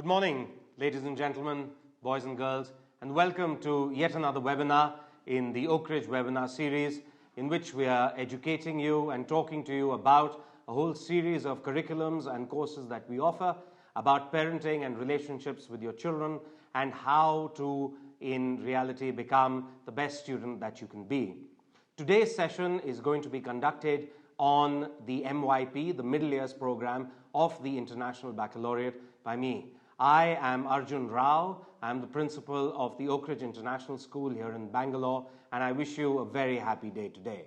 Good morning, ladies and gentlemen, boys and girls, and welcome to yet another webinar in the Oakridge webinar series, in which we are educating you and talking to you about a whole series of curriculums and courses that we offer about parenting and relationships with your children and how to, in reality, become the best student that you can be. Today's session is going to be conducted on the MYP, the Middle Years program of the International Baccalaureate by me. I am Arjun Rao. I'm the principal of the Oakridge International School here in Bangalore, and I wish you a very happy day today.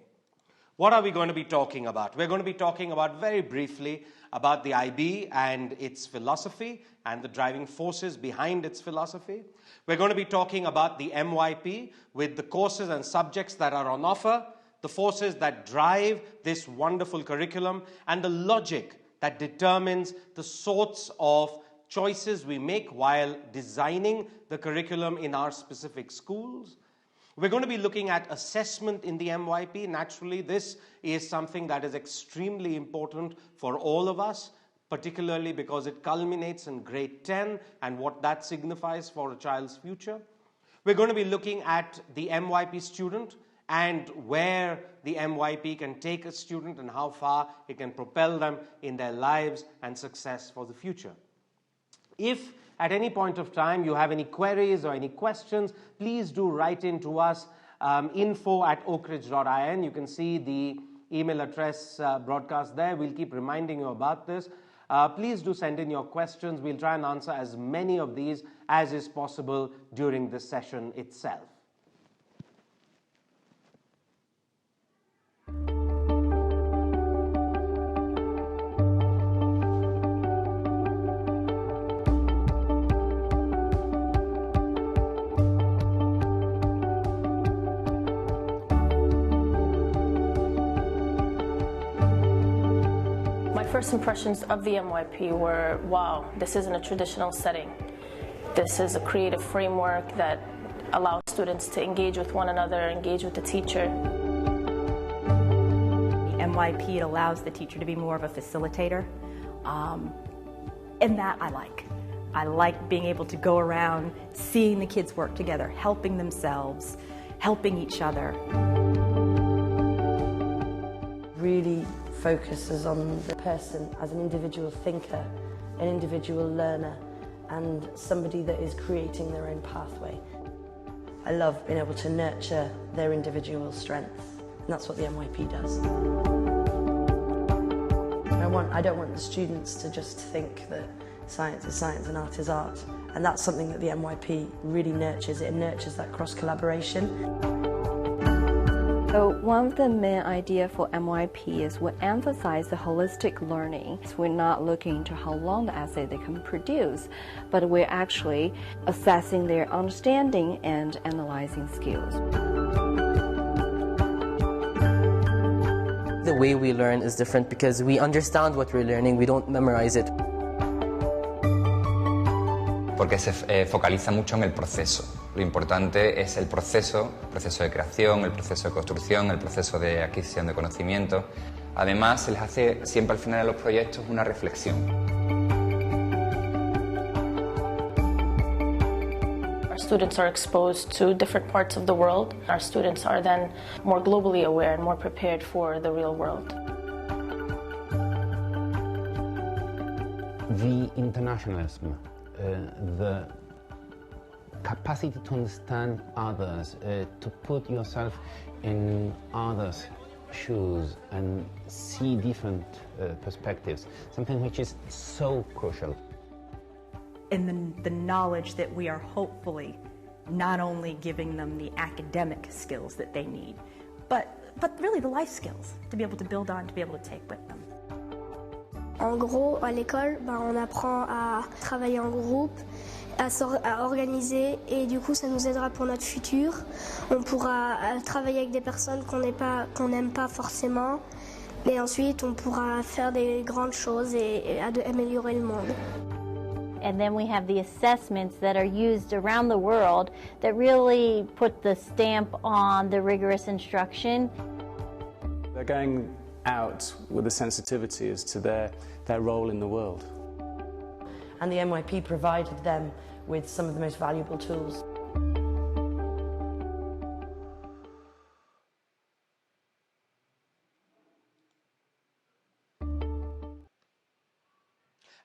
What are we going to be talking about? We're going to be talking about very briefly about the IB and its philosophy and the driving forces behind its philosophy. We're going to be talking about the MYP with the courses and subjects that are on offer, the forces that drive this wonderful curriculum, and the logic that determines the sorts of choices we make while designing the curriculum in our specific schools. We're going to be looking at assessment in the MYP. Naturally, this is something that is extremely important for all of us, particularly because it culminates in grade 10 and what that signifies for a child's future. We're going to be looking at the MYP student and where the MYP can take a student and how far it can propel them in their lives and success for the future. If at any point of time you have any queries or any questions, please do write in to us, info@oakridge.in. You can see the email address broadcast there. We'll keep reminding you about this. Please do send in your questions. We'll try and answer as many of these as is possible during this session itself. First impressions of the MYP were, wow, this isn't a traditional setting. This is a creative framework that allows students to engage with one another, engage with the teacher. The MYP, it allows the teacher to be more of a facilitator, and that I like. I like being able to go around, seeing the kids work together, helping themselves, helping each other. Really focuses on the person as an individual thinker, an individual learner, and somebody that is creating their own pathway. I love being able to nurture their individual strengths, and that's what the MYP does. I don't want the students to just think that science is science and art is art, and that's something that the MYP really nurtures. It nurtures that cross-collaboration. So one of the main ideas for MYP is we emphasize the holistic learning. So we're not looking into how long the essay they can produce, but we're actually assessing their understanding and analyzing skills. The way we learn is different because we understand what we're learning, we don't memorize it. Porque se focaliza mucho en el proceso. Lo importante es el proceso de creación, el proceso de construcción, el proceso de adquisición de conocimiento. Además, se les hace siempre al final de los proyectos una reflexión. Our students are exposed to different parts of the world. Our students are then more globally aware and more prepared for the real world. The internationalism, the capacity to understand others, to put yourself in others' shoes and see different perspectives, something which is so crucial. And the knowledge that we are hopefully not only giving them the academic skills that they need, but really the life skills to be able to build on, to be able to take with them. En gros, à l'école, on apprend à travailler en groupe, à organiser, et du coup ça nous aidera pour notre futur. On pourra travailler avec des personnes qu'on n'aime pas forcément, mais ensuite on pourra faire des grandes choses et améliorer le monde. And then we have the assessments that are used around the world that really put the stamp on the rigorous instruction. They're going out with a sensitivity as to their role in the world. and the MYP provided them with some of the most valuable tools.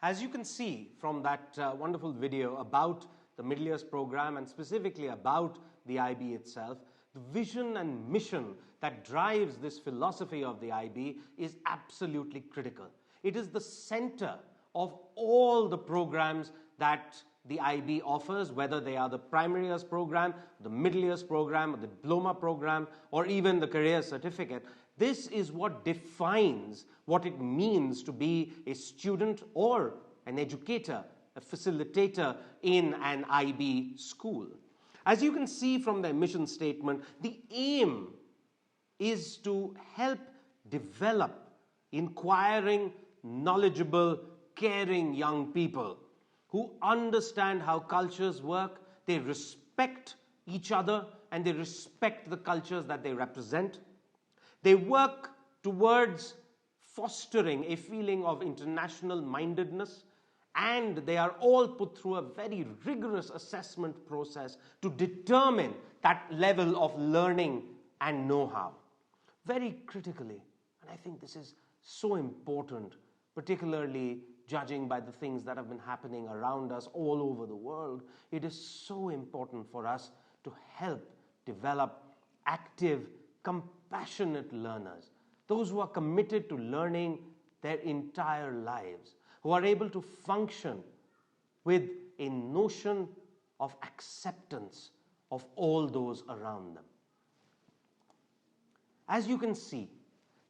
As you can see from that wonderful video about the middle years program and specifically about the IB itself, the vision and mission that drives this philosophy of the IB is absolutely critical. It is the center of all the programs that the IB offers, whether they are the primary years program, the middle years program, or the diploma program, or even the career certificate. This is what defines what it means to be a student or an educator, a facilitator in an IB school. As you can see from their mission statement, the aim is to help develop inquiring, knowledgeable, caring young people who understand how cultures work, they respect each other, and they respect the cultures that they represent. They work towards fostering a feeling of international mindedness, and they are all put through a very rigorous assessment process to determine that level of learning and know-how. Very critically, and I think this is so important, particularly judging by the things that have been happening around us all over the world, it is so important for us to help develop active, compassionate learners, those who are committed to learning their entire lives, who are able to function with a notion of acceptance of all those around them. As you can see,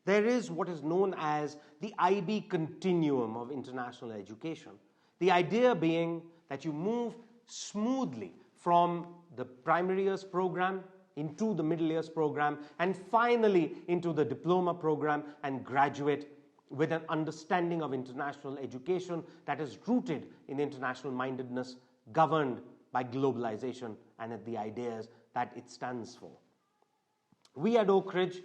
there is what is known as the IB continuum of international education. The idea being that you move smoothly from the primary years program into the middle years program and finally into the diploma program and graduate with an understanding of international education that is rooted in international mindedness, governed by globalization and the ideas that it stands for. We at Oakridge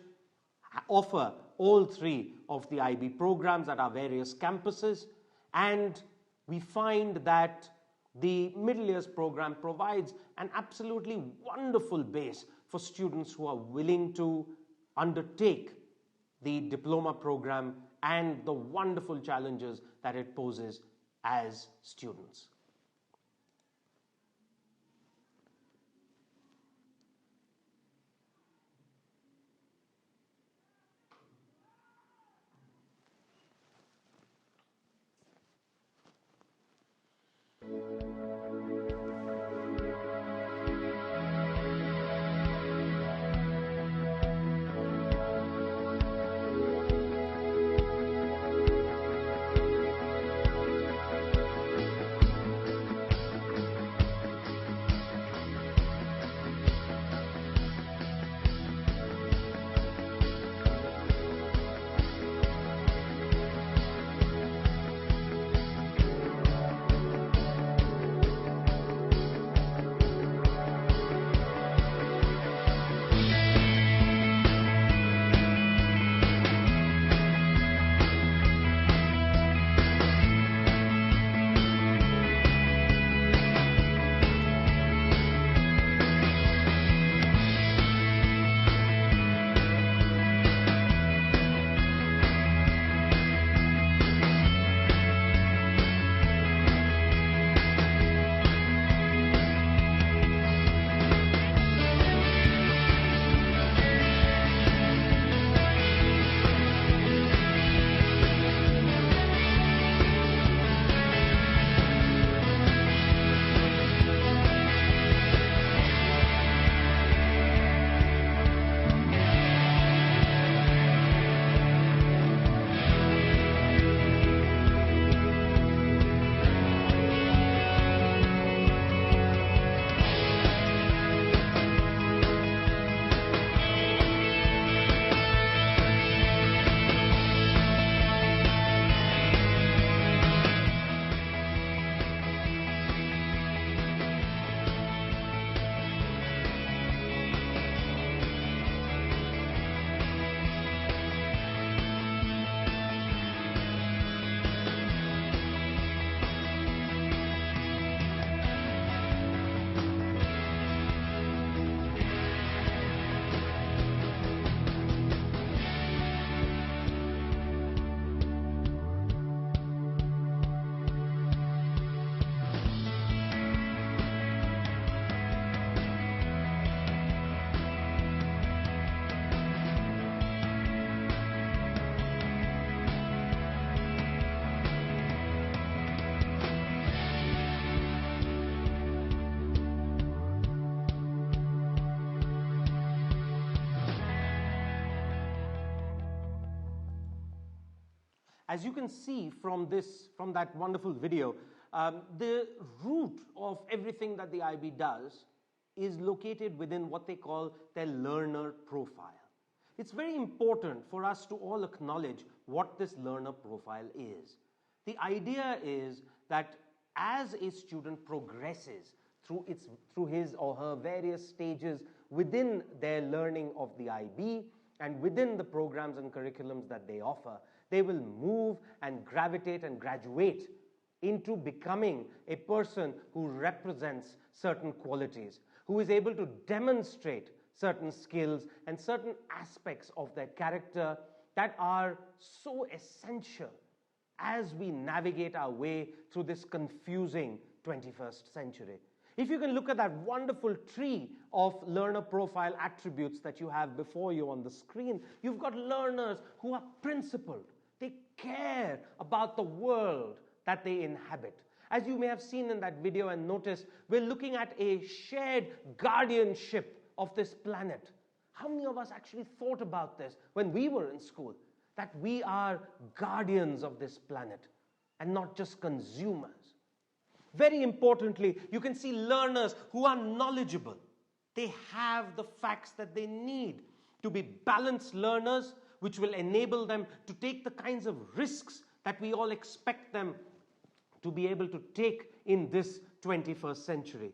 offer all three of the IB programs at our various campuses, and we find that the middle years program provides an absolutely wonderful base for students who are willing to undertake the diploma program and the wonderful challenges that it poses as students. As you can see from that wonderful video, the root of everything that the IB does is located within what they call their learner profile. It's very important for us to all acknowledge what this learner profile is. The idea is that as a student progresses through his or her various stages within their learning of the IB and within the programs and curriculums that they offer, they will move and gravitate and graduate into becoming a person who represents certain qualities, who is able to demonstrate certain skills and certain aspects of their character that are so essential as we navigate our way through this confusing 21st century. If you can look at that wonderful tree of learner profile attributes that you have before you on the screen, you've got learners who are principled. They care about the world that they inhabit. As you may have seen in that video and noticed, we're looking at a shared guardianship of this planet. How many of us actually thought about this when we were in school? That we are guardians of this planet and not just consumers. Very importantly, you can see learners who are knowledgeable. They have the facts that they need to be balanced learners, which will enable them to take the kinds of risks that we all expect them to be able to take in this 21st century.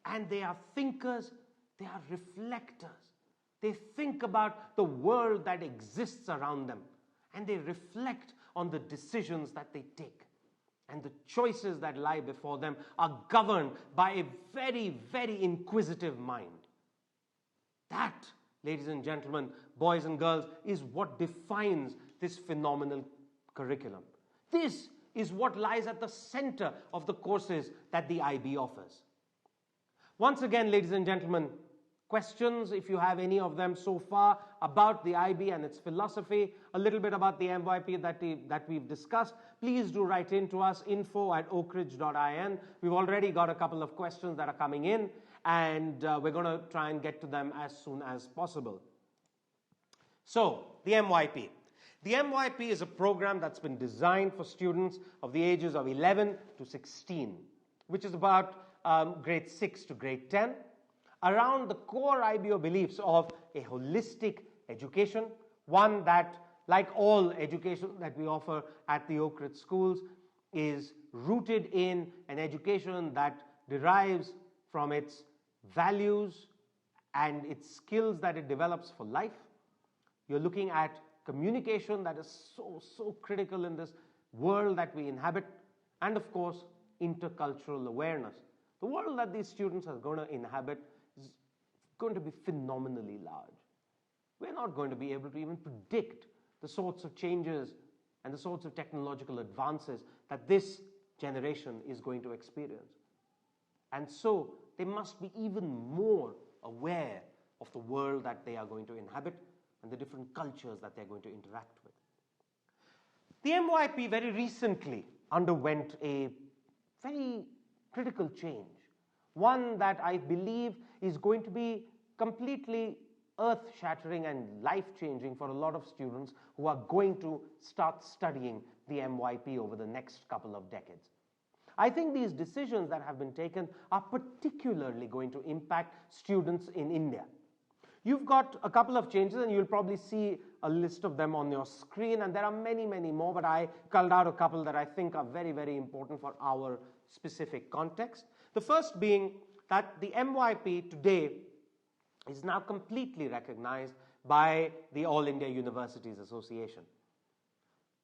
And they are thinkers, they are reflectors. They think about the world that exists around them, and they reflect on the decisions that they take. And the choices that lie before them are governed by a very, very inquisitive mind. That, ladies and gentlemen, boys and girls, is what defines this phenomenal curriculum. This is what lies at the center of the courses that the IB offers. Once again, ladies and gentlemen, questions, if you have any of them so far, about the IB and its philosophy, a little bit about the MYP that we've discussed, please do write in to us, info@oakridge.in. We've already got a couple of questions that are coming in, and we're going to try and get to them as soon as possible. So, the MYP. The MYP is a program that's been designed for students of the ages of 11 to 16, which is about grade 6 to grade 10. Around the core IBO beliefs of a holistic education, one that, like all education that we offer at the Oakridge schools, is rooted in an education that derives from its values and its skills that it develops for life. You're looking at communication that is so critical in this world that we inhabit, and of course, intercultural awareness. The world that these students are going to inhabit is going to be phenomenally large. We're not going to be able to even predict the sorts of changes and the sorts of technological advances that this generation is going to experience. And so they must be even more aware of the world that they are going to inhabit and the different cultures that they're going to interact with. The MYP very recently underwent a very critical change, one that I believe is going to be completely earth-shattering and life-changing for a lot of students who are going to start studying the MYP over the next couple of decades. I think these decisions that have been taken are particularly going to impact students in India. You've got a couple of changes, and you'll probably see a list of them on your screen, and there are many, many more, but I culled out a couple that I think are very, very important for our specific context. The first being that the MYP today is now completely recognized by the All India Universities Association.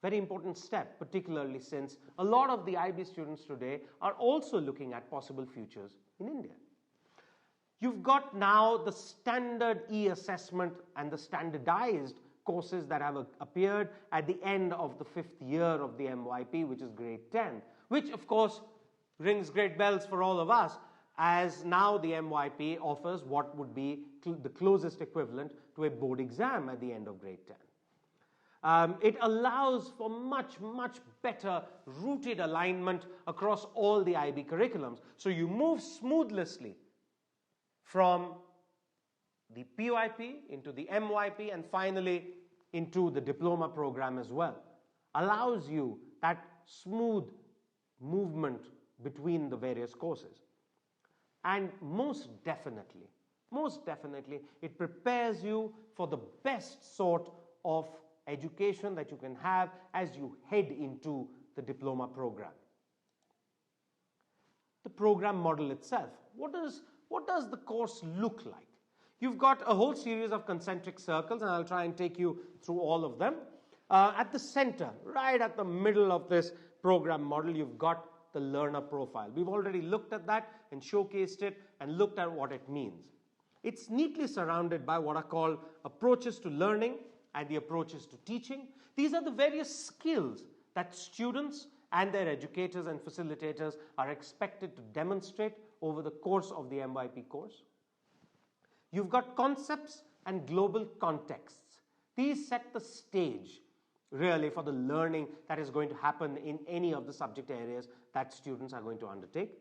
Very important step, particularly since a lot of the IB students today are also looking at possible futures in India. You've got now the standard e-assessment and the standardized courses that have appeared at the end of the 5th year of the MYP, which is grade 10, which of course rings great bells for all of us, as now the MYP offers what would be the closest equivalent to a board exam at the end of grade 10. It allows for much, much better rooted alignment across all the IB curriculums. So you move smoothly from the PYP into the MYP and finally into the diploma program as well. allows you that smooth movement between the various courses. And most definitely, it prepares you for the best sort of education that you can have as you head into the diploma program. The program model itself, what does the course look like? You've got a whole series of concentric circles, and I'll try and take you through all of them. At the center, right at the middle of this program model, you've got the learner profile. We've already looked at that and showcased it and looked at what it means. It's neatly surrounded by what are called approaches to learning and the approaches to teaching. These are the various skills that students and their educators and facilitators are expected to demonstrate over the course of the MYP course. You've got concepts and global contexts. These set the stage, really, for the learning that is going to happen in any of the subject areas that students are going to undertake.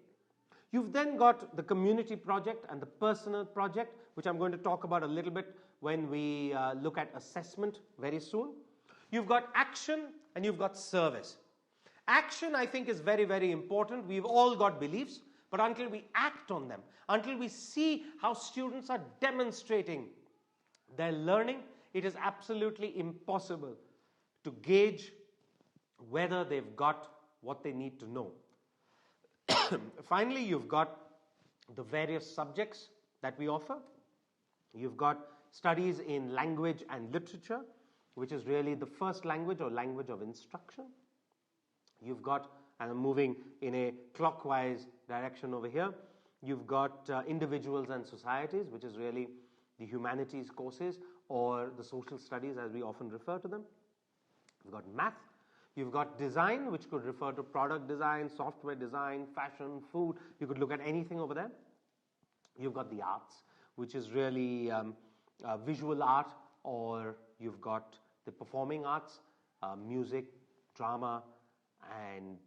You've then got the community project and the personal project, which I'm going to talk about a little bit when we look at assessment very soon. You've got action and you've got service. Action, I think, is very, very important. We've all got beliefs, but until we act on them, until we see how students are demonstrating their learning, it is absolutely impossible to gauge whether they've got what they need to know. Finally, you've got the various subjects that we offer. You've got studies in language and literature, which is really the first language or language of instruction. You've got, and I'm moving in a clockwise direction over here, you've got individuals and societies, which is really the humanities courses or the social studies as we often refer to them. You've got math. You've got design, which could refer to product design, software design, fashion, food. You could look at anything over there. You've got the arts, which is really visual art, or you've got the performing arts, music, drama, and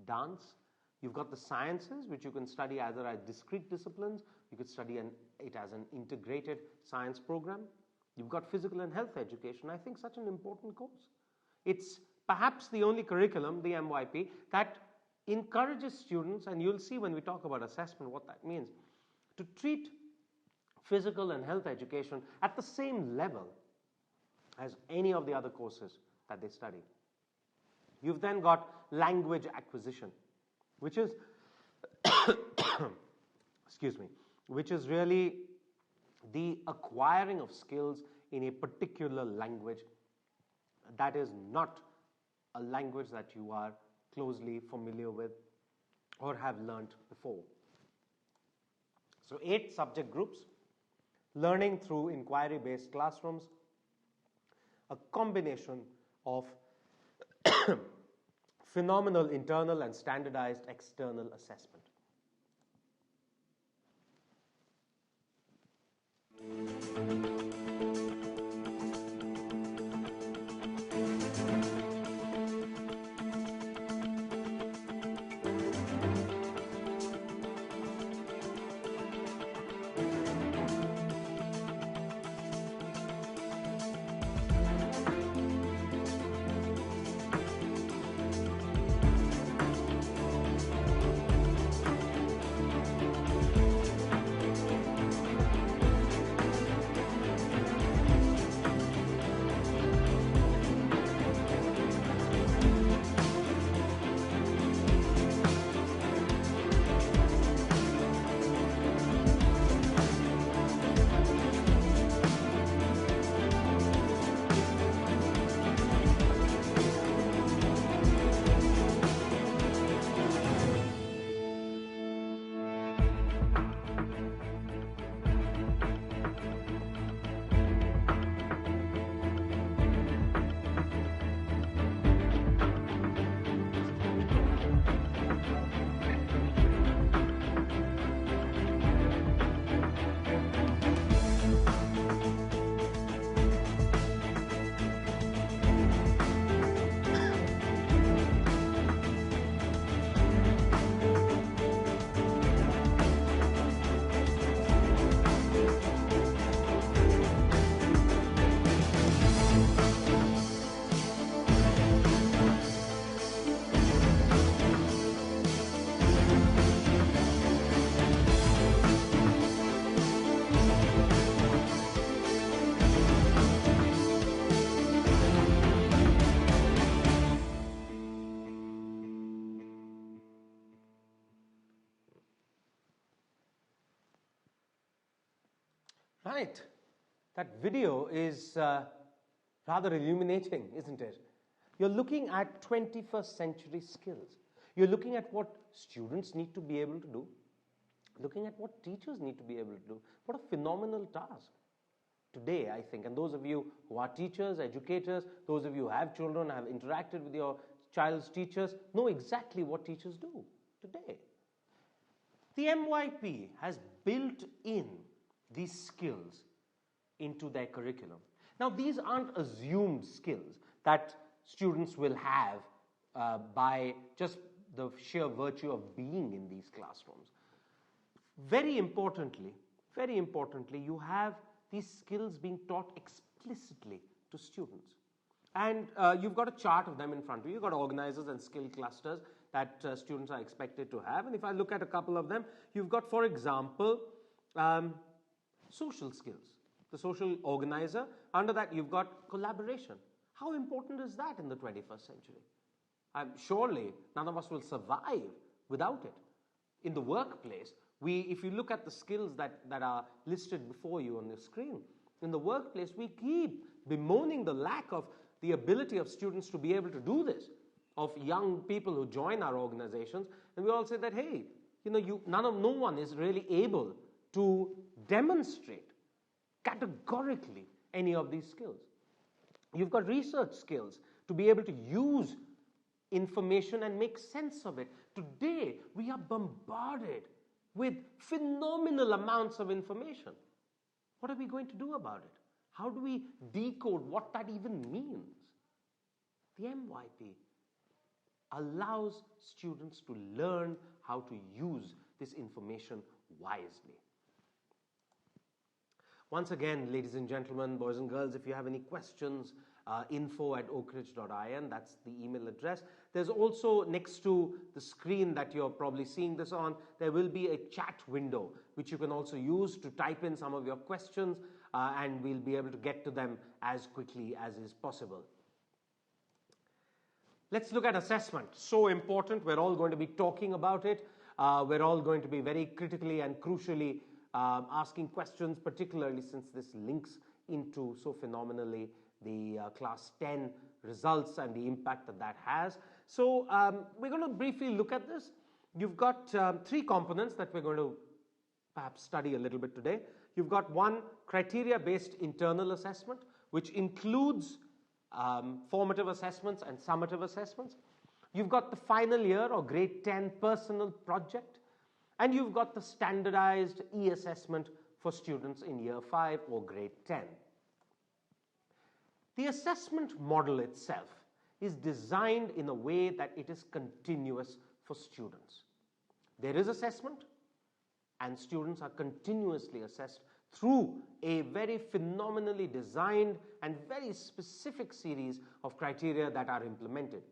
dance. You've got the sciences, which you can study either as discrete disciplines, you could study it as an integrated science program. You've got physical and health education, I think such an important course. It's perhaps the only curriculum, the MYP, that encourages students, and you'll see when we talk about assessment what that means, to treat physical and health education at the same level as any of the other courses that they study. You've then got language acquisition, which is which is really the acquiring of skills in a particular language that is not a language that you are closely familiar with or have learnt before. So 8 subject groups, learning through inquiry-based classrooms, a combination of phenomenal internal and standardized external assessment. Right. That video is rather illuminating, isn't it? You're looking at 21st century skills. You're looking at what students need to be able to do, looking at what teachers need to be able to do. What a phenomenal task. Today, I think, and those of you who are teachers, educators, those of you who have children, have interacted with your child's teachers, know exactly what teachers do today. The MYP has built in these skills into their curriculum. Now, these aren't assumed skills that students will have by just the sheer virtue of being in these classrooms. Very importantly, you have these skills being taught explicitly to students. And you've got a chart of them in front of you. You've got organizers and skill clusters that students are expected to have. And if I look at a couple of them, you've got, for example, social skills. The social organizer. Under that, you've got collaboration. How important is that in the 21st century? Surely, none of us will survive without it. In the workplace, if you look at the skills that are listed before you on the screen, in the workplace, we keep bemoaning the lack of the ability of students to be able to do this, of young people who join our organizations, and we all say that, hey, no one is really able to demonstrate categorically any of these skills. You've got research skills to be able to use information and make sense of it. Today, we are bombarded with phenomenal amounts of information. What are we going to do about it? How do we decode what that even means? The MYP allows students to learn how to use this information wisely. Once again, ladies and gentlemen, boys and girls, if you have any questions, info@oakridge.in, that's the email address. There's also, next to the screen that you're probably seeing this on, there will be a chat window, which you can also use to type in some of your questions, and we'll be able to get to them as quickly as is possible. Let's look at assessment. So important. We're all going to be talking about it. We're all going to be very critically and crucially asking questions, particularly since this links into so phenomenally the class 10 results and the impact that has. So we're going to briefly look at this. You've got three components that we're going to perhaps study a little bit today. You've got one, criteria-based internal assessment, which includes formative assessments and summative assessments. You've got the final year or grade 10 personal project, and you've got the standardized e-assessment for students in year 5 or grade 10. The assessment model itself is designed in a way that it is continuous for students. There is assessment, and students are continuously assessed through a very phenomenally designed and very specific series of criteria that are implemented.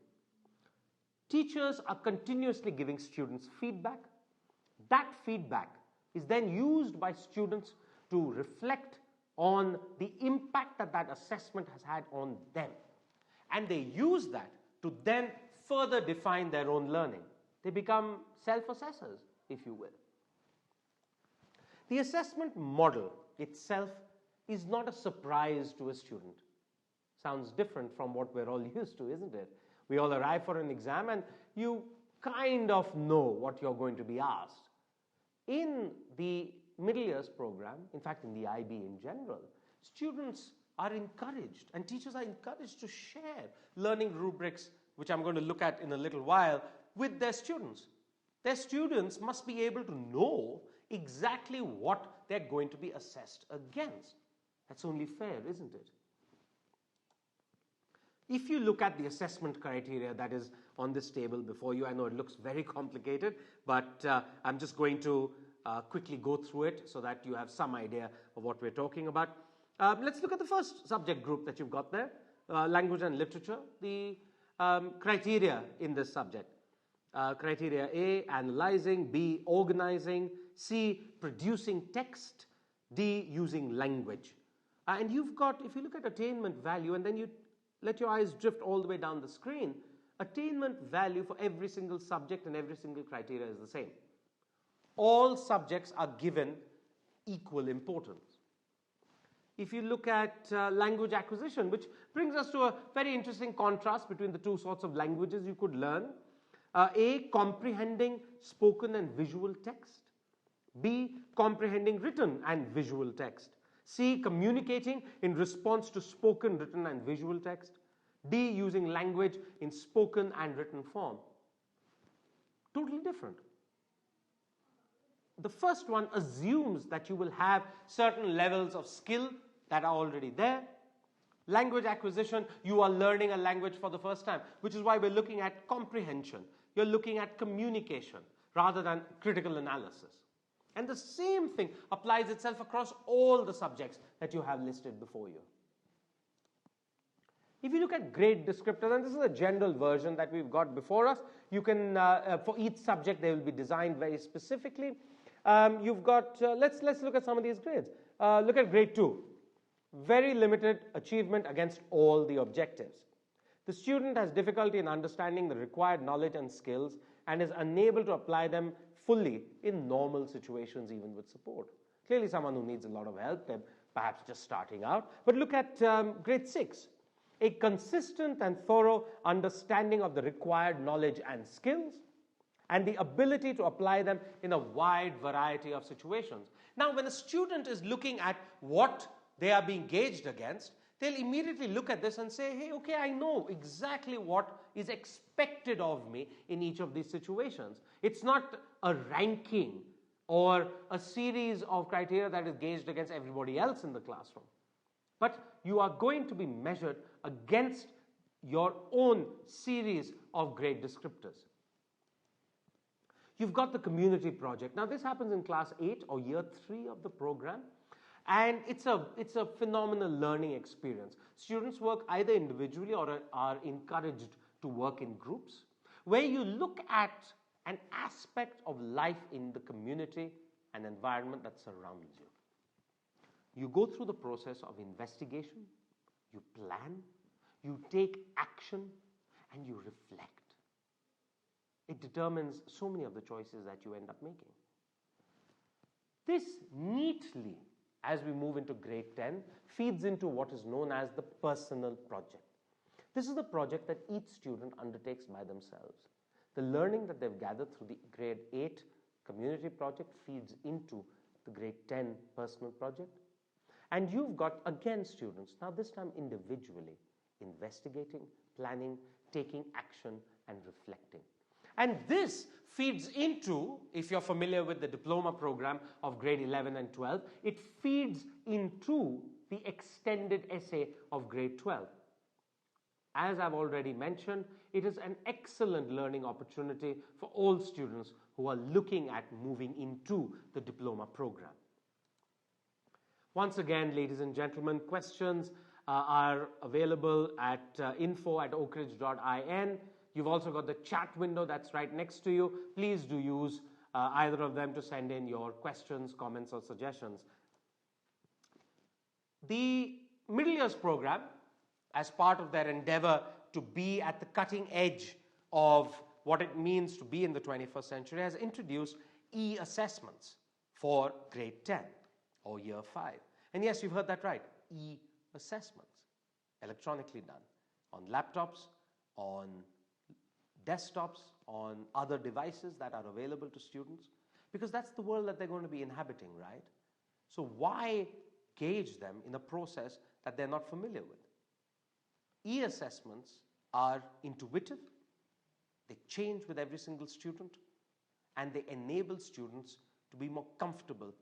Teachers are continuously giving students feedback. That feedback is then used by students to reflect on the impact that assessment has had on them. And they use that to then further define their own learning. They become self-assessors, if you will. The assessment model itself is not a surprise to a student. Sounds different from what we're all used to, isn't it? We all arrive for an exam and you kind of know what you're going to be asked. In the middle years program, in fact in the IB in general, students are encouraged and teachers are encouraged to share learning rubrics, which I'm going to look at in a little while, with their students. Their students must be able to know exactly what they're going to be assessed against. That's only fair, isn't it? If you look at the assessment criteria that is on this table before you, I know it looks very complicated, but I'm just going to quickly go through it so that you have some idea of what we're talking about. Let's look at the first subject group that you've got there, language and literature, the criteria in this subject. Criteria A, analyzing, B, organizing, C, producing text, D, using language. And you've got, if you look at attainment value and then you let your eyes drift all the way down the screen, attainment value for every single subject and every single criteria is the same. All subjects are given equal importance. if you look at language acquisition, which brings us to a very interesting contrast between the two sorts of languages you could learn. A, comprehending spoken and visual text. B, comprehending written and visual text. C, communicating in response to spoken, written and visual text. D, using language in spoken and written form. Totally different. The first one assumes that you will have certain levels of skill that are already there. Language acquisition, you are learning a language for the first time, which is why we're looking at comprehension. You're looking at communication rather than critical analysis. And the same thing applies itself across all the subjects that you have listed before you. If you look at grade descriptors, and this is a general version that we've got before us, you can, for each subject, they will be designed very specifically. You've got, let's look at some of these grades. Look at grade 2. Very limited achievement against all the objectives. The student has difficulty in understanding the required knowledge and skills and is unable to apply them fully in normal situations, even with support. Clearly someone who needs a lot of help, they're perhaps just starting out. But look at grade 6. A consistent and thorough understanding of the required knowledge and skills and the ability to apply them in a wide variety of situations. Now, when a student is looking at what they are being gauged against, they'll immediately look at this and say, hey, okay, I know exactly what is expected of me in each of these situations. It's not a ranking or a series of criteria that is gauged against everybody else in the classroom. But you are going to be measured against your own series of grade descriptors. You've got the community project. Now, this happens in class 8 or year 3 of the program. And it's a phenomenal learning experience. Students work either individually or are encouraged to work in groups, where you look at an aspect of life in the community and environment that surrounds you. You go through the process of investigation, you plan, you take action, and you reflect. It determines so many of the choices that you end up making. This neatly, as we move into grade 10, feeds into what is known as the personal project. This is the project that each student undertakes by themselves. The learning that they've gathered through the grade 8 community project feeds into the grade 10 personal project. And you've got, again, students, now this time individually, investigating, planning, taking action, and reflecting. And this feeds into, if you're familiar with the diploma program of grade 11 and 12, it feeds into the extended essay of grade 12. As I've already mentioned, it is an excellent learning opportunity for all students who are looking at moving into the diploma program. Once again, ladies and gentlemen, questions are available at info@oakridge.in. You've also got the chat window that's right next to you. Please do use either of them to send in your questions, comments, or suggestions. The middle years program, as part of their endeavor to be at the cutting edge of what it means to be in the 21st century, has introduced e-assessments for grade 10 or year 5. And yes, you've heard that right, e-assessments, electronically done on laptops, on desktops, on other devices that are available to students, because that's the world that they're going to be inhabiting, right? So why gauge them in a process that they're not familiar with? E-assessments are intuitive, they change with every single student, and they enable students to be more comfortable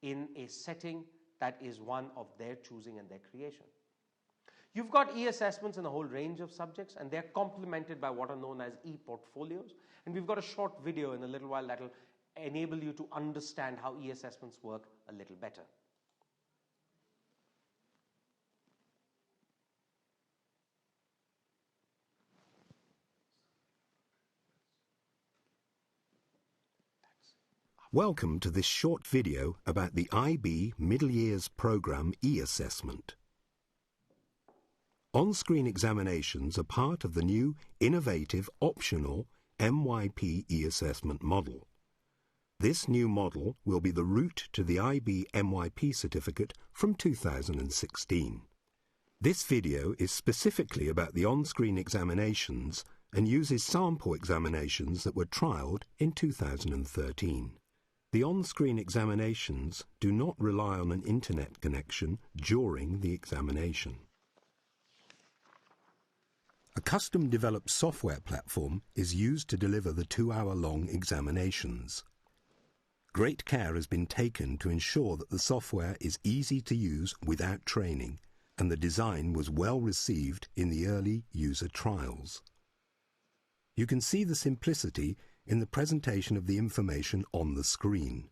in a setting that is one of their choosing and their creation. You've got e-assessments in a whole range of subjects, and they're complemented by what are known as e-portfolios. And we've got a short video in a little while that will enable you to understand how e-assessments work a little better. Welcome to this short video about the IB Middle Years Programme e-assessment. On-screen examinations are part of the new, innovative, optional MYP e-assessment model. This new model will be the route to the IB MYP certificate from 2016. This video is specifically about the on-screen examinations and uses sample examinations that were trialled in 2013. The on-screen examinations do not rely on an internet connection during the examination. A custom-developed software platform is used to deliver the 2-hour-long examinations. Great care has been taken to ensure that the software is easy to use without training, and the design was well received in the early user trials. You can see the simplicity in the presentation of the information on the screen.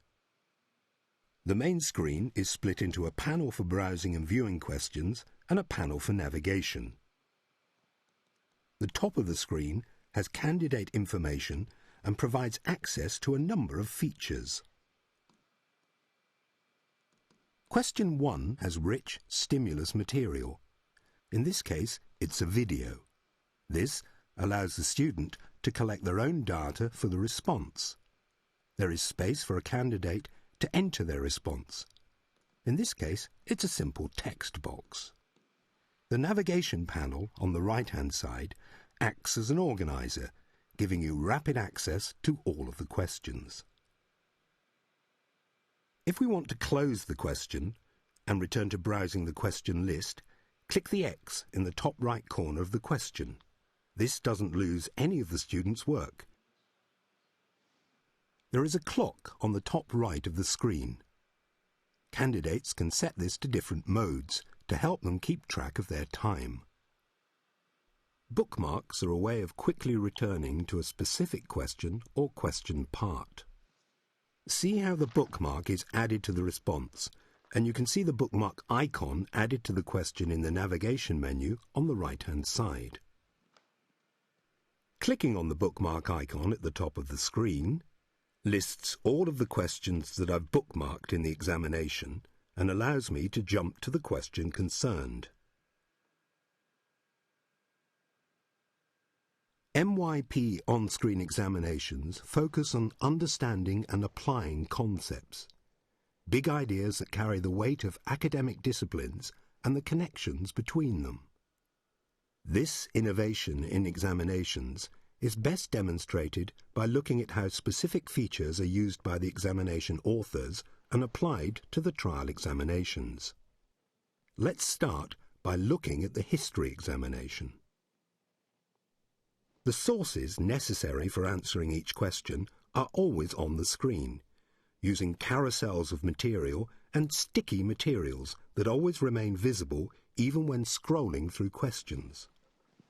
The main screen is split into a panel for browsing and viewing questions and a panel for navigation. The top of the screen has candidate information and provides access to a number of features. Question 1 has rich stimulus material. In this case, it's a video. This allows the student to collect their own data for the response. There is space for a candidate to enter their response. In this case, it's a simple text box. The navigation panel on the right-hand side acts as an organizer, giving you rapid access to all of the questions. If we want to close the question and return to browsing the question list, click the X in the top right corner of the question. This doesn't lose any of the student's work. There is a clock on the top right of the screen. Candidates can set this to different modes to help them keep track of their time. Bookmarks are a way of quickly returning to a specific question or question part. See how the bookmark is added to the response, and you can see the bookmark icon added to the question in the navigation menu on the right-hand side. Clicking on the bookmark icon at the top of the screen lists all of the questions that I've bookmarked in the examination and allows me to jump to the question concerned. MYP on-screen examinations focus on understanding and applying concepts, big ideas that carry the weight of academic disciplines and the connections between them. This innovation in examinations is best demonstrated by looking at how specific features are used by the examination authors and applied to the trial examinations. Let's start by looking at the history examination. The sources necessary for answering each question are always on the screen, using carousels of material and sticky materials that always remain visible even when scrolling through questions.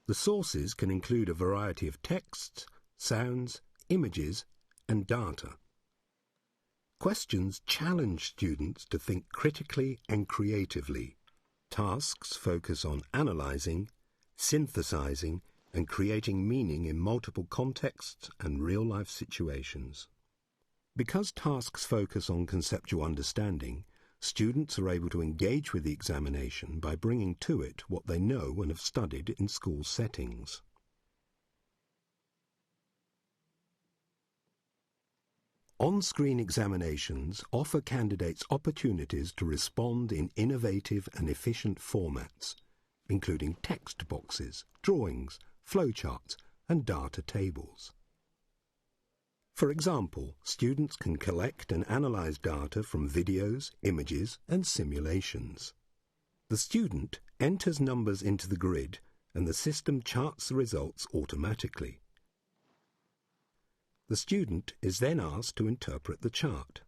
The sources can include a variety of texts, sounds, images, and data. Questions challenge students to think critically and creatively. Tasks focus on analysing, synthesizing, and creating meaning in multiple contexts and real-life situations. Because tasks focus on conceptual understanding, students are able to engage with the examination by bringing to it what they know and have studied in school settings. On-screen examinations offer candidates opportunities to respond in innovative and efficient formats, including text boxes, drawings, flowcharts, and data tables. For example, students can collect and analyze data from videos, images, and simulations. The student enters numbers into the grid, and the system charts the results automatically. The student is then asked to interpret the chart.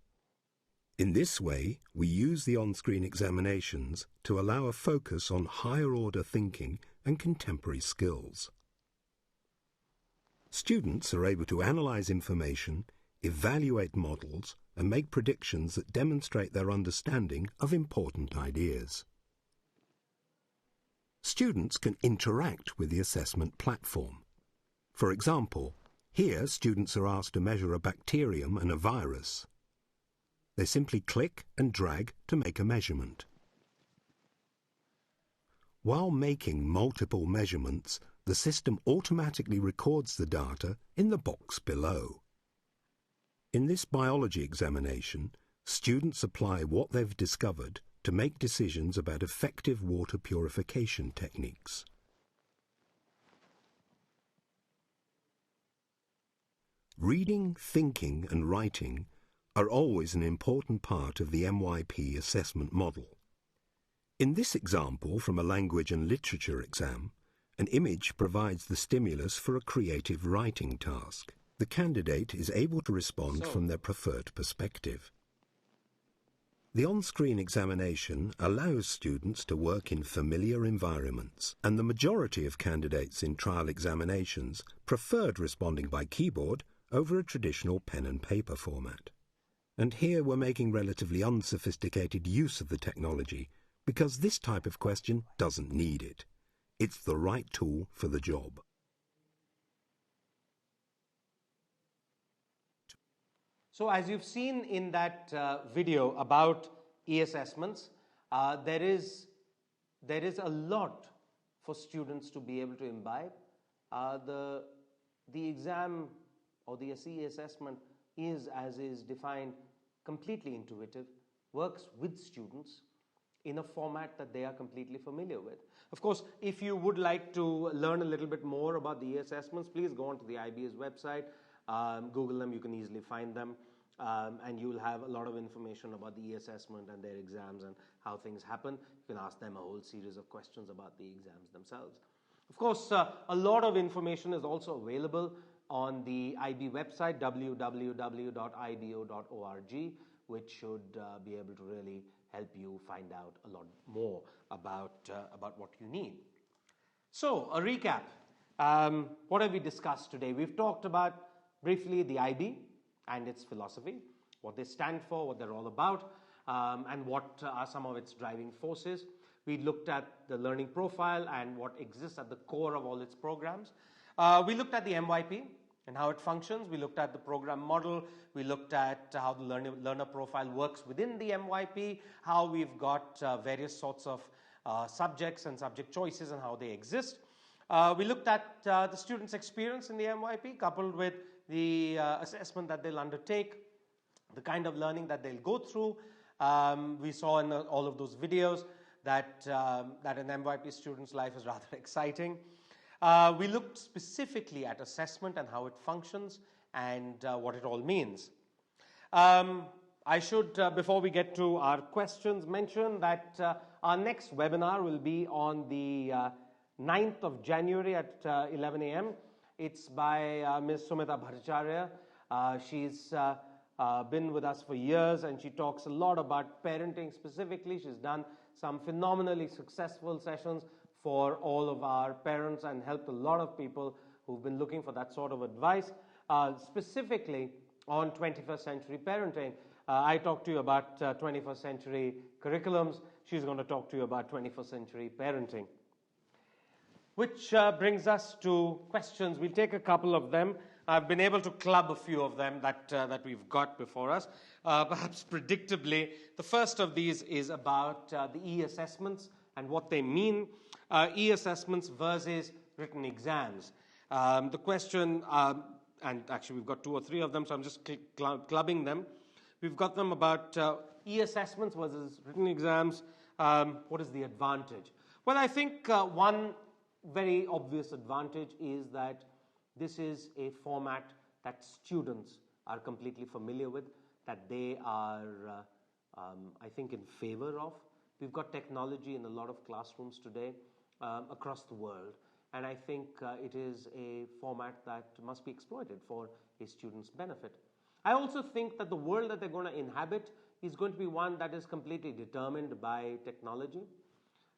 In this way, we use the on-screen examinations to allow a focus on higher-order thinking and contemporary skills. Students are able to analyze information, evaluate models, and make predictions that demonstrate their understanding of important ideas. Students can interact with the assessment platform. For example, here students are asked to measure a bacterium and a virus. They simply click and drag to make a measurement. While making multiple measurements, the system automatically records the data in the box below. In this biology examination, students apply what they've discovered to make decisions about effective water purification techniques. Reading, thinking and writing are always an important part of the MYP assessment model. In this example from a language and literature exam, an image provides the stimulus for a creative writing task. The candidate is able to respond from their preferred perspective. The on-screen examination allows students to work in familiar environments, and the majority of candidates in trial examinations preferred responding by keyboard over a traditional pen and paper format. And here we're making relatively unsophisticated use of the technology because this type of question doesn't need it. It's the right tool for the job. So as you've seen in that video about e-assessments, there is a lot for students to be able to imbibe. The exam or the e-assessment is, as is defined, completely intuitive, works with students in a format that they are completely familiar with. Of course, if you would like to learn a little bit more about the e-assessments, please go onto the IB's website. Google them, you can easily find them, and you'll have a lot of information about the e-assessment and their exams and how things happen. You can ask them a whole series of questions about the exams themselves. Of course, a lot of information is also available on the IB website, www.ibo.org, which should be able to really help you find out a lot more about what you need. So, a recap. What have we discussed today? We've talked about briefly the IB and its philosophy, what they stand for, what they're all about, and what are some of its driving forces. We looked at the learning profile and what exists at the core of all its programs. We looked at the MYP and how it functions. We looked at the program model. We looked at how the learner profile works within the MYP, how we've got various sorts of subjects and subject choices and how they exist. We looked at the students' experience in the MYP coupled with the assessment that they'll undertake, the kind of learning that they'll go through. We saw in all of those videos that an MYP student's life is rather exciting. We looked specifically at assessment and how it functions and what it all means. I should, before we get to our questions, mention that our next webinar will be on the 9th of January at 11 a.m. It's by Ms. Sumita Bhattacharya. She's been with us for years and she talks a lot about parenting specifically. She's done some phenomenally successful sessions for all of our parents and helped a lot of people who've been looking for that sort of advice, specifically on 21st century parenting. I talked to you about 21st century curriculums. She's going to talk to you about 21st century parenting. Which brings us to questions. We'll take a couple of them. I've been able to club a few of them that we've got before us. Perhaps predictably, the first of these is about the e-assessments and what they mean. E-assessments versus written exams. The question, and actually we've got 2 or 3 of them, so I'm just clubbing them. We've got them about e-assessments versus written exams. What is the advantage? Well, I think one very obvious advantage is that this is a format that students are completely familiar with, that they are, I think, in favor of. We've got technology in a lot of classrooms today across the world, and I think it is a format that must be exploited for a student's benefit. I also think that the world that they're going to inhabit is going to be one that is completely determined by technology.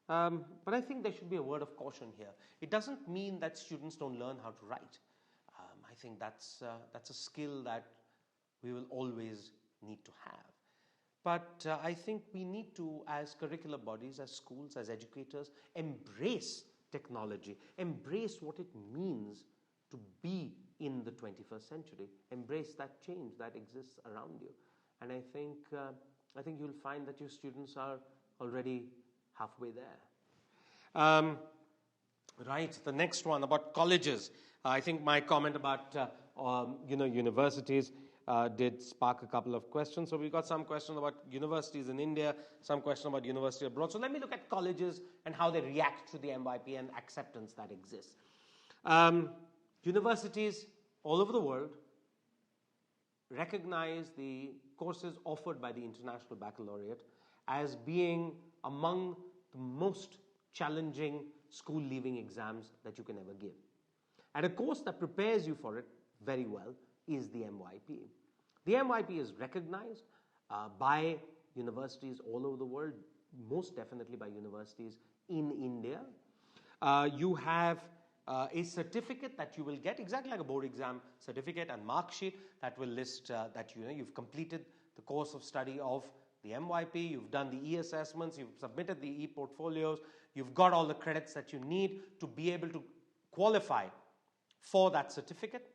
But I think there should be a word of caution here. It doesn't mean that students don't learn how to write. I think that's a skill that we will always need to have. But I think we need to, as curricular bodies, as schools, as educators, embrace technology, embrace what it means to be in the 21st century, embrace that change that exists around you. And I think you'll find that your students are already halfway there. Right, the next one about colleges. I think my comment about universities did spark a couple of questions. So we got some questions about universities in India, some question about university abroad. So let me look at colleges and how they react to the MYP and acceptance that exists. Universities all over the world recognize the courses offered by the International Baccalaureate as being among the most challenging school leaving exams that you can ever give. And a course that prepares you for it very well is the MYP. The MYP is recognized by universities all over the world, most definitely by universities in India. You have a certificate that you will get, exactly like a board exam certificate and mark sheet that will list that you've completed the course of study of the MYP, you've done the e-assessments, you've submitted the e-portfolios, you've got all the credits that you need to be able to qualify for that certificate,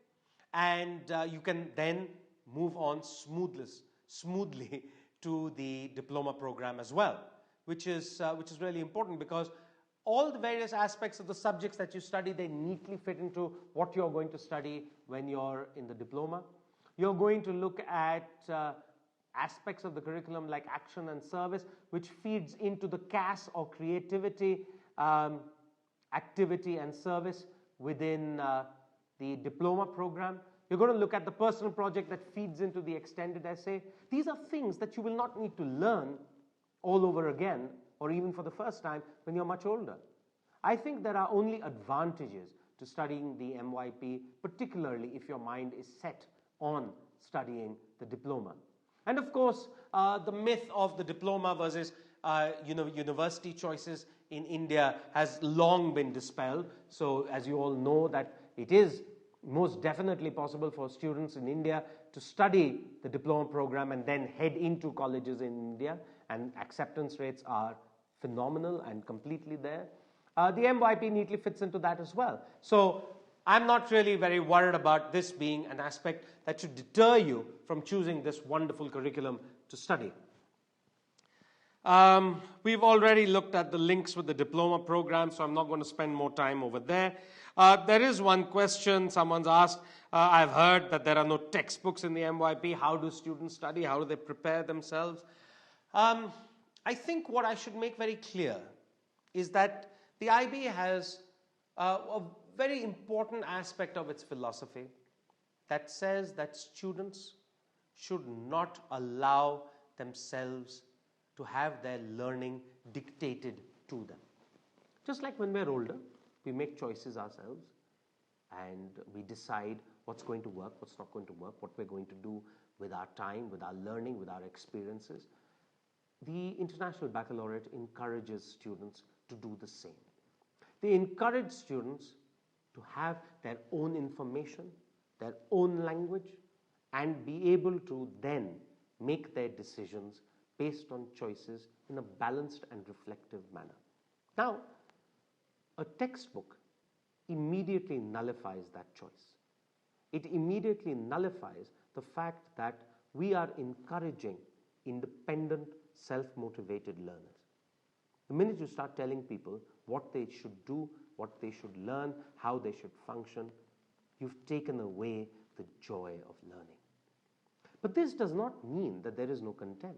and you can then move on smoothly to the diploma program as well, which is really important, because all the various aspects of the subjects that you study, they neatly fit into what you're going to study when you're in the diploma. You're going to look at aspects of the curriculum like action and service, which feeds into the CAS or creativity, activity and service within the diploma program. You're going to look at the personal project that feeds into the extended essay. These are things that you will not need to learn all over again, or even for the first time when you're much older. I think there are only advantages to studying the MYP, particularly if your mind is set on studying the diploma. And of course, the myth of the diploma versus university choices in India has long been dispelled. So as you all know, that it is most definitely possible for students in India to study the diploma program and then head into colleges in India, and acceptance rates are phenomenal and completely there. The MYP neatly fits into that as well. So I'm not really very worried about this being an aspect that should deter you from choosing this wonderful curriculum to study. We've already looked at the links with the diploma program, so I'm not going to spend more time over there. There is one question someone's asked. I've heard that there are no textbooks in the MYP. How do students study? How do they prepare themselves? I think what I should make very clear is that the IB has a very important aspect of its philosophy that says that students should not allow themselves to have their learning dictated to them. Just like when we're older, we make choices ourselves and we decide what's going to work, what's not going to work, what we're going to do with our time, with our learning, with our experiences. The International Baccalaureate encourages students to do the same. They encourage students to have their own information, their own language, and be able to then make their decisions based on choices in a balanced and reflective manner. Now, a textbook immediately nullifies that choice. It immediately nullifies the fact that we are encouraging independent, self-motivated learners. The minute you start telling people what they should do, what they should learn, how they should function, you've taken away the joy of learning. But this does not mean that there is no content.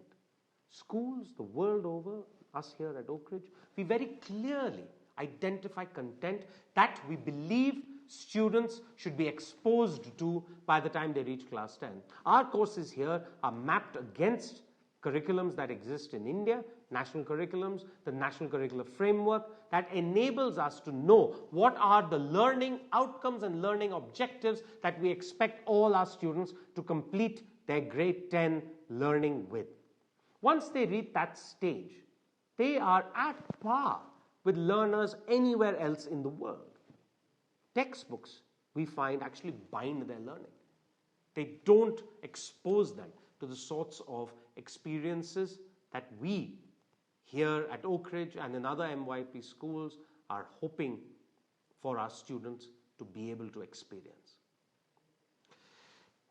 Schools the world over, us here at Oakridge, we very clearly identify content that we believe students should be exposed to by the time they reach class 10. Our courses here are mapped against curriculums that exist in India, national curriculums, the National Curricular Framework that enables us to know what are the learning outcomes and learning objectives that we expect all our students to complete their grade 10 learning with. Once they reach that stage, they are at par with learners anywhere else in the world. Textbooks, we find, actually bind their learning. They don't expose them to the sorts of experiences that we here at Oakridge and in other MYP schools are hoping for our students to be able to experience.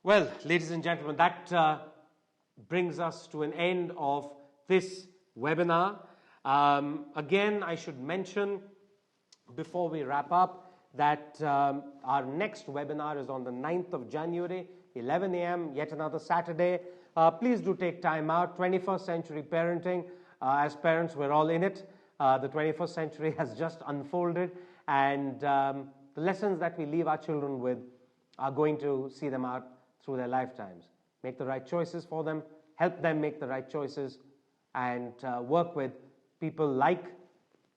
Well, ladies and gentlemen, that brings us to an end of this webinar. Again, I should mention before we wrap up that our next webinar is on the 9th of January 11 a.m., yet another Saturday. Please do take time out. 21st century parenting. As parents, we're all in it. The 21st century has just unfolded, and the lessons that we leave our children with are going to see them out through their lifetimes. Make the right choices for them, help them make the right choices, and work with people like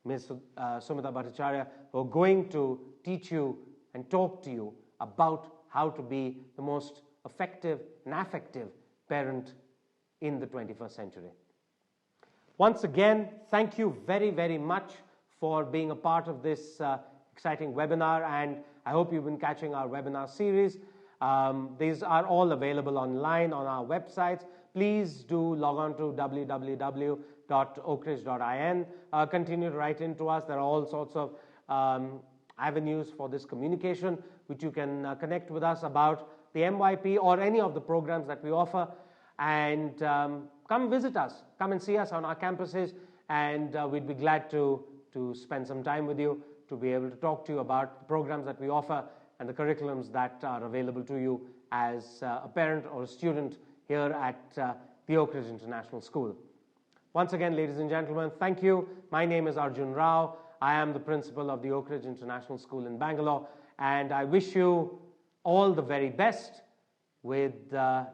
Ms. Sumita Bhattacharya, who are going to teach you and talk to you about how to be the most effective and affective parent in the 21st century. Once again, thank you very, very much for being a part of this exciting webinar, and I hope you've been catching our webinar series. These are all available online on our websites. Please do log on to www.oakridge.in. Continue to write into us. There are all sorts of avenues for this communication which you can connect with us about the MYP or any of the programs that we offer, and come visit us, come and see us on our campuses, and we'd be glad to spend some time with you to be able to talk to you about the programs that we offer and the curriculums that are available to you as a parent or a student here at the Oakridge International School. Once again, ladies and gentlemen, thank you. My name is Arjun Rao. I am the principal of the Oakridge International School in Bangalore, and I wish you all the very best with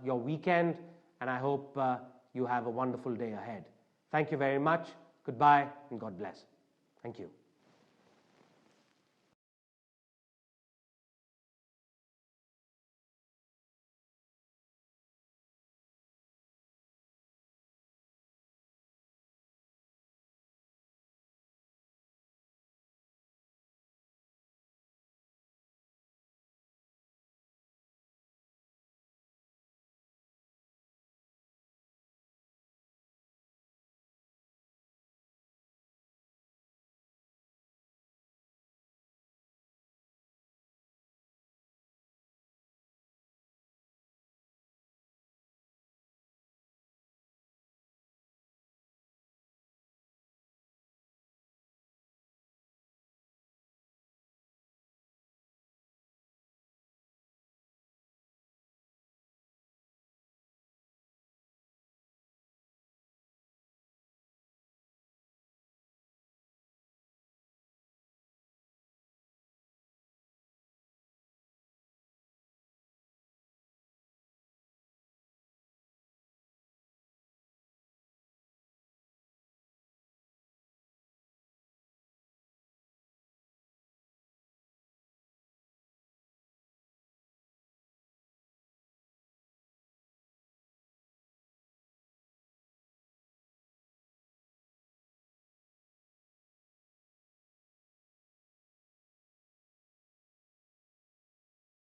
your weekend, and I hope you have a wonderful day ahead. Thank you very much. Goodbye, and God bless. Thank you.